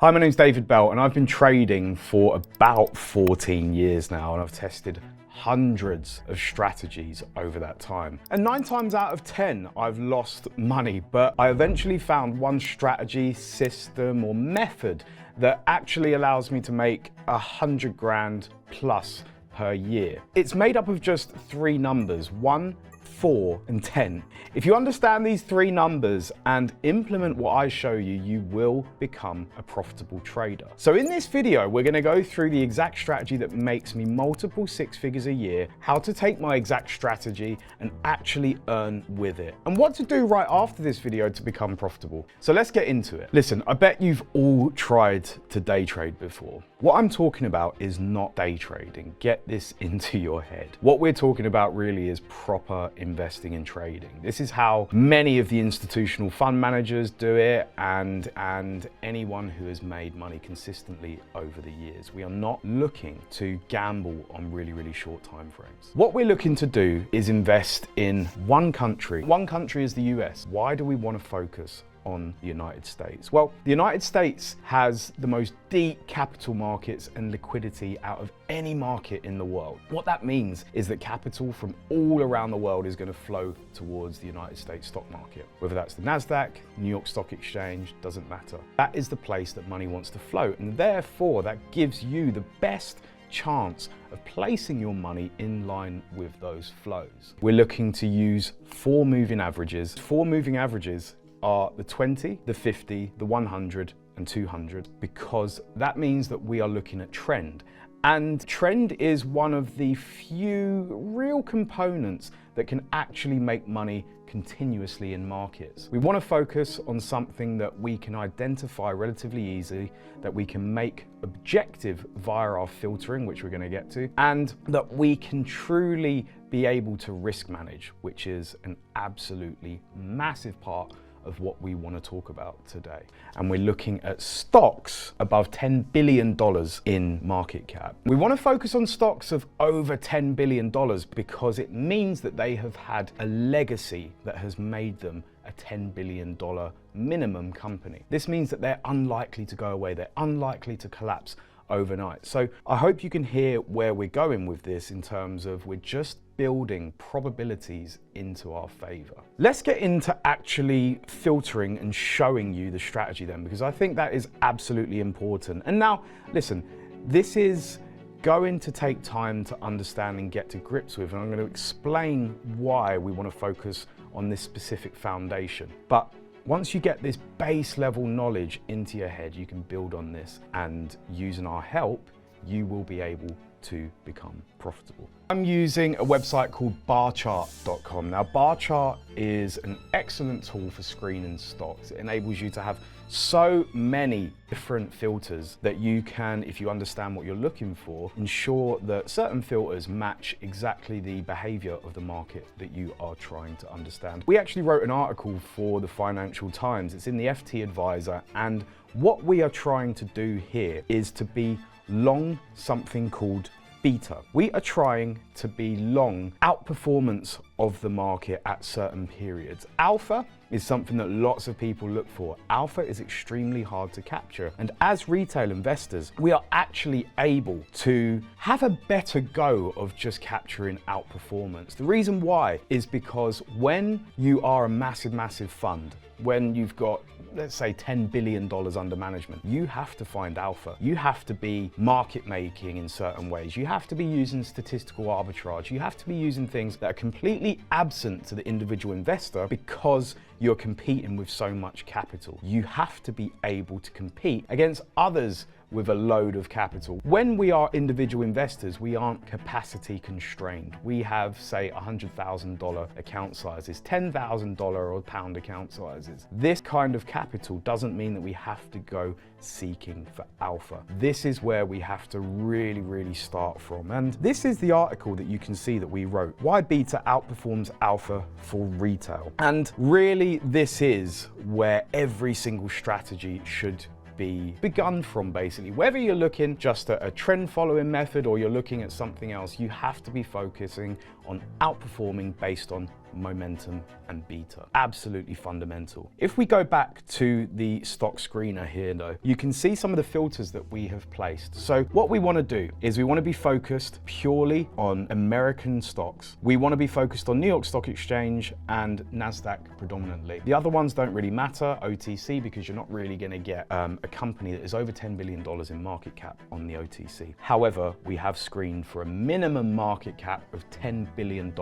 Hi, my name's David Bell and I've been trading for about 14 years now, and I've tested hundreds of strategies over that time. And 9 times out of 10, I've lost money, but I eventually found one strategy, system or method that actually allows me to make 100 grand plus per year. It's made up of just 3 numbers, 1, 4 and 10. If you understand these 3 numbers and implement what I show you, you will become a profitable trader. So in this video, we're going to go through the exact strategy that makes me multiple 6 figures a year, how to take my exact strategy and actually earn with it, and what to do right after this video to become profitable. So let's get into it. Listen, I bet you've all tried to day trade before. What I'm talking about is not day trading. Get this into your head. What we're talking about really is proper investing and trading. This is how many of the institutional fund managers do it, and anyone who has made money consistently over the years. We are not looking to gamble on really short time frames. What we're looking to do is invest in one country. One country is the US. Why do we want to focus on the United States? Well, the United States has the most deep capital markets and liquidity out of any market in the world. What that means is that capital from all around the world is going to flow towards the United States stock market. Whether that's the NASDAQ, New York Stock Exchange, doesn't matter. That is the place that money wants to flow, and therefore that gives you the best chance of placing your money in line with those flows. We're looking to use 4 moving averages. 4 moving averages are the 20, the 50, the 100 and 200, because that means that we are looking at trend. And trend is one of the few real components that can actually make money continuously in markets. We want to focus on something that we can identify relatively easily, that we can make objective via our filtering, which we're going to get to, and that we can truly be able to risk manage, which is an absolutely massive part of what we want to talk about today. And we're looking at stocks above $10 billion in market cap. We want to focus on stocks of over $10 billion because it means that they have had a legacy that has made them a $10 billion minimum company. This means that they're unlikely to go away. They're unlikely to collapse overnight. So I hope you can hear where we're going with this, in terms of we're just building probabilities into our favor. Let's get into actually filtering and showing you the strategy then, because I think that is absolutely important. And now, listen, this is going to take time to understand and get to grips with, and I'm going to explain why we want to focus on this specific foundation. But once you get this base level knowledge into your head, you can build on this, and using our help, you will be able to become profitable. I'm using a website called barchart.com. Now, Barchart is an excellent tool for screening stocks. It enables you to have so many different filters that you can, if you understand what you're looking for, ensure that certain filters match exactly the behavior of the market that you are trying to understand. We actually wrote an article for the Financial Times. It's in the FT Advisor, and what we are trying to do here is to be long something called beta. We are trying to be long outperformance of the market at certain periods. Alpha is something that lots of people look for. Alpha is extremely hard to capture, and as retail investors, we are actually able to have a better go of just capturing outperformance. The reason why is because when you are a massive fund, when you've got, let's say, $10 billion under management, you have to find alpha. You have to be market making in certain ways. You have to be using statistical arbitrage. You have to be using things that are completely absent to the individual investor, because you're competing with so much capital. You have to be able to compete against others with a load of capital. When we are individual investors, we aren't capacity constrained. We have, say, $100,000 account sizes, $10,000 or pound account sizes. This kind of capital doesn't mean that we have to go seeking for alpha. This is where we have to really start from. And this is the article that you can see that we wrote, Why Beta Outperforms Alpha for Retail. And really, this is where every single strategy should be begun from, basically. Whether you're looking just at a trend following method or you're looking at something else, you have to be focusing on outperforming based on momentum, and beta. Absolutely fundamental. If we go back to the stock screener here though, you can see some of the filters that we have placed. So what we want to do is we want to be focused purely on American stocks. We want to be focused on New York Stock Exchange and NASDAQ predominantly. The other ones don't really matter, OTC, because you're not really going to get a company that is over $10 billion in market cap on the OTC. However, we have screened for a minimum market cap of $10 billion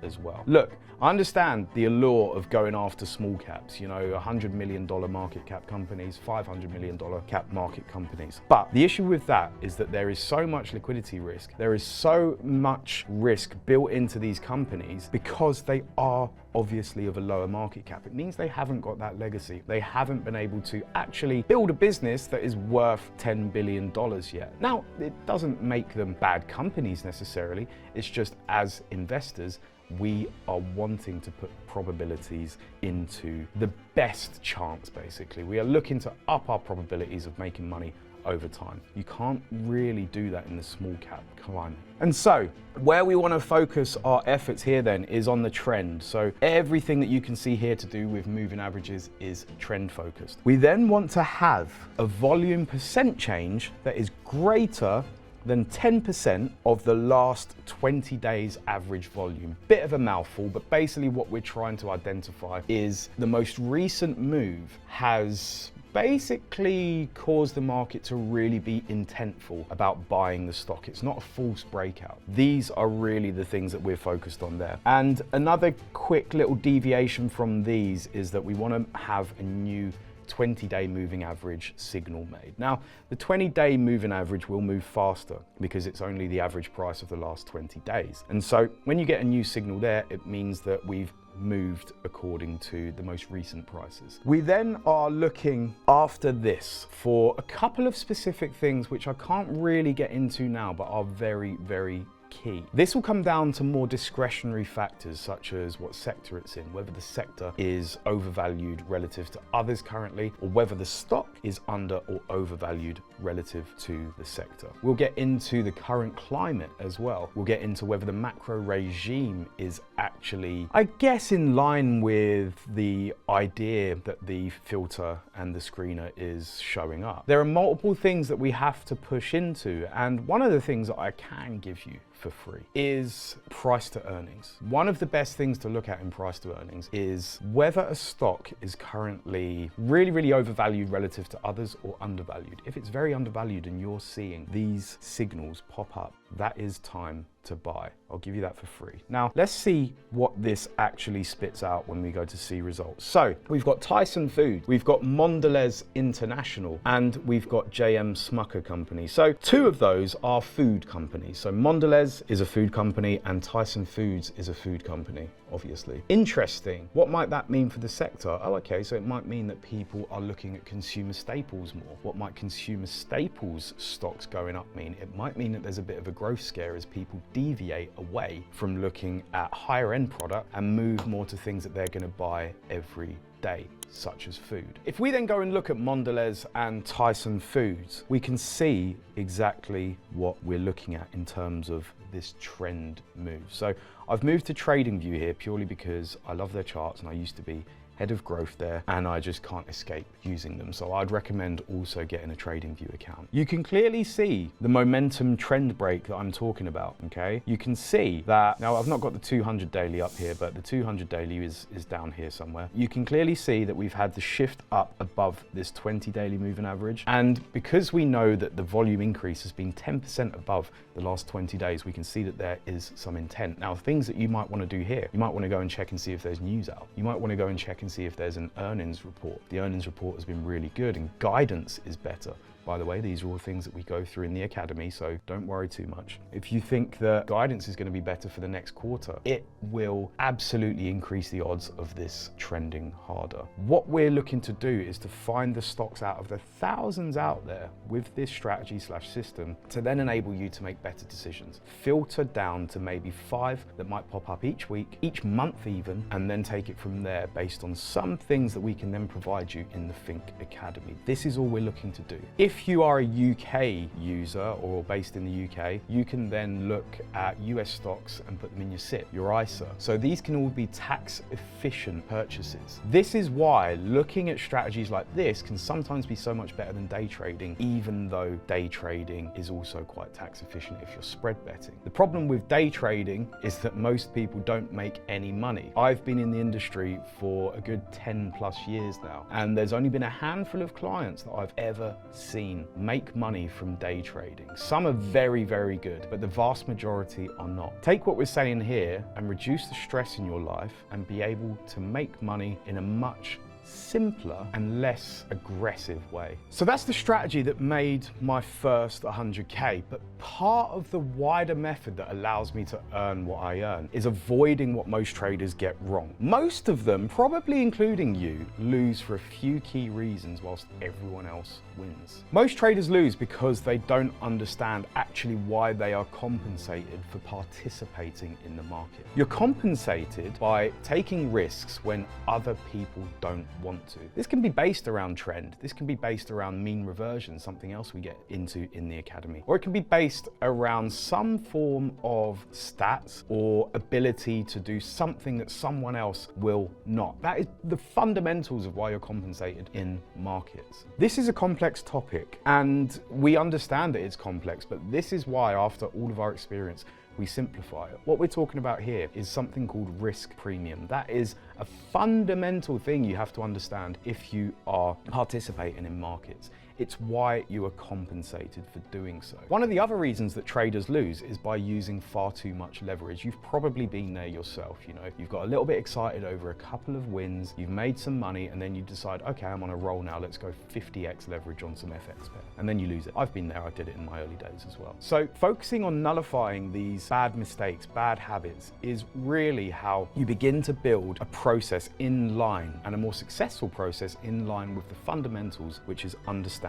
as well. Look, I understand the allure of going after small caps, you know, $100 million market cap companies, $500 million cap market companies. But the issue with that is that there is so much liquidity risk. There is so much risk built into these companies because they are obviously of a lower market cap. It means they haven't got that legacy. They haven't been able to actually build a business that is worth $10 billion yet. Now, it doesn't make them bad companies necessarily. It's just as investors, we are wanting to put probabilities into the best chance, basically. We are looking to up our probabilities of making money over time. You can't really do that in the small cap climate. And so, where we want to focus our efforts here then is on the trend. So everything that you can see here to do with moving averages is trend focused. We then want to have a volume percent change that is greater than 10% of the last 20 days average volume. Bit of a mouthful, but basically what we're trying to identify is the most recent move has basically caused the market to really be intentful about buying the stock. It's not a false breakout. These are really the things that we're focused on there. And another quick little deviation from these is that we want to have a new 20-day moving average signal made. Now, the 20-day moving average will move faster because it's only the average price of the last 20 days. And so when you get a new signal there, it means that we've moved according to the most recent prices. We then are looking after this for a couple of specific things which I can't really get into now, but are very, very key. This will come down to more discretionary factors such as what sector it's in, whether the sector is overvalued relative to others currently, or whether the stock is under or overvalued relative to the sector. We'll get into the current climate as well. We'll get into whether the macro regime is actually, I guess, in line with the idea that the filter and the screener is showing up. There are multiple things that we have to push into, and one of the things that I can give you for free is price to earnings. One of the best things to look at in price to earnings is whether a stock is currently really, really overvalued relative to others or undervalued. If it's very undervalued and you're seeing these signals pop up, that is time to buy. I'll give you that for free. Now, let's see what this actually spits out when we go to see results. So we've got Tyson Foods, we've got Mondelez International, and we've got JM Smucker Company. So two of those are food companies. So Mondelez is a food company and Tyson Foods is a food company, obviously. Interesting. What might that mean for the sector? Oh, okay, so it might mean that people are looking at consumer staples more. What might consumer staples stocks going up mean? It might mean that there's a bit of a growth scare as people deviate away from looking at higher end product and move more to things that they're going to buy every day, such as food. If we then go and look at Mondelez and Tyson Foods, we can see exactly what we're looking at in terms of this trend move. So I've moved to Trading View here purely because I love their charts and I used to be head of growth there and I just can't escape using them. So I'd recommend also getting a Trading View account. You can clearly see the momentum trend break that I'm talking about, okay? You can see that, now I've not got the 200 daily up here, but the 200 daily is down here somewhere. You can clearly see that we've had the shift up above this 20 daily moving average. And because we know that the volume increase has been 10% above the last 20 days, we can see that there is some intent. Now, things that you might want to do here, you might want to go and check and see if there's news out. You might want to go and check and see if there's an earnings report. The earnings report has been really good and guidance is better. By the way, these are all things that we go through in the academy, so don't worry too much. If you think that guidance is going to be better for the next quarter, it will absolutely increase the odds of this trending harder. What we're looking to do is to find the stocks out of the thousands out there with this strategy / system to then enable you to make better decisions. Filter down to maybe 5 that might pop up each week, each month even, and then take it from there based on some things that we can then provide you in the Think Academy. This is all we're looking to do. If If you are a UK user or based in the UK, you can then look at US stocks and put them in your SIP, your ISA. So these can all be tax efficient purchases. This is why looking at strategies like this can sometimes be so much better than day trading, even though day trading is also quite tax efficient if you're spread betting. The problem with day trading is that most people don't make any money. I've been in the industry for a good 10 plus years now, and there's only been a handful of clients that I've ever seen make money from day trading. Some are very, very good, but the vast majority are not. Take what we're saying here and reduce the stress in your life and be able to make money in a much simpler and less aggressive way. So that's the strategy that made my first 100K, but part of the wider method that allows me to earn what I earn is avoiding what most traders get wrong. Most of them, probably including you, lose for a few key reasons whilst everyone else wins. Most traders lose because they don't understand actually why they are compensated for participating in the market. You're compensated by taking risks when other people don't want to. This can be based around trend. This can be based around mean reversion, something else we get into in the academy. Or it can be based around some form of stats or ability to do something that someone else will not. That is the fundamentals of why you're compensated in markets. This is a complex topic, and we understand that it's complex, but this is why, after all of our experience, we simplify it. What we're talking about here is something called risk premium. That is a fundamental thing you have to understand if you are participating in markets. It's why you are compensated for doing so. One of the other reasons that traders lose is by using far too much leverage. You've probably been there yourself, you know. You've got a little bit excited over a couple of wins, you've made some money, and then you decide, okay, I'm on a roll now, let's go 50x leverage on some FX pair. And then you lose it. I've been there, I did it in my early days as well. So focusing on nullifying these bad mistakes, bad habits, is really how you begin to build a process in line, and a more successful process in line with the fundamentals, which is understanding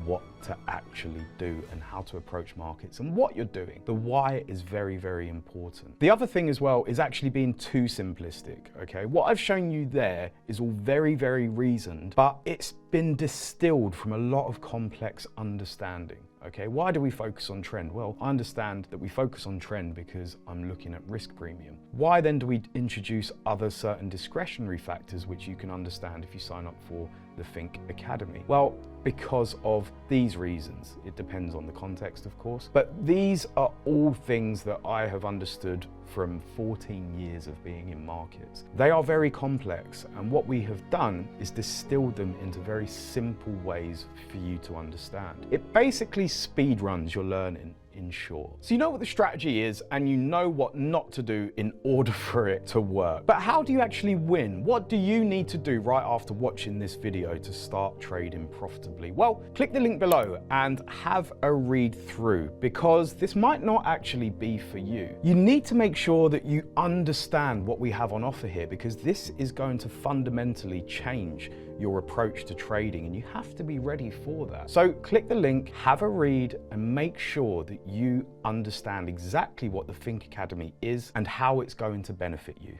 what to actually do and how to approach markets and what you're doing. The why is very, very important. The other thing as well is actually being too simplistic, okay? What I've shown you there is all very, very reasoned, but it's been distilled from a lot of complex understanding. Okay, why do we focus on trend? Well, I understand that we focus on trend because I'm looking at risk premium. Why then do we introduce other certain discretionary factors which you can understand if you sign up for the Think Academy? Well, because of these reasons. It depends on the context, of course, but these are all things that I have understood from 14 years of being in markets. They are very complex, and what we have done is distilled them into very simple ways for you to understand. It basically speed runs your learning, in short. So you know what the strategy is, and you know what not to do in order for it to work. But how do you actually win? What do you need to do right after watching this video to start trading profitably? Well, click the link below and have a read through, because this might not actually be for you. You need to make sure that you understand what we have on offer here, because this is going to fundamentally change your approach to trading, and you have to be ready for that. So click the link, have a read, and make sure that you understand exactly what the Think Academy is and how it's going to benefit you.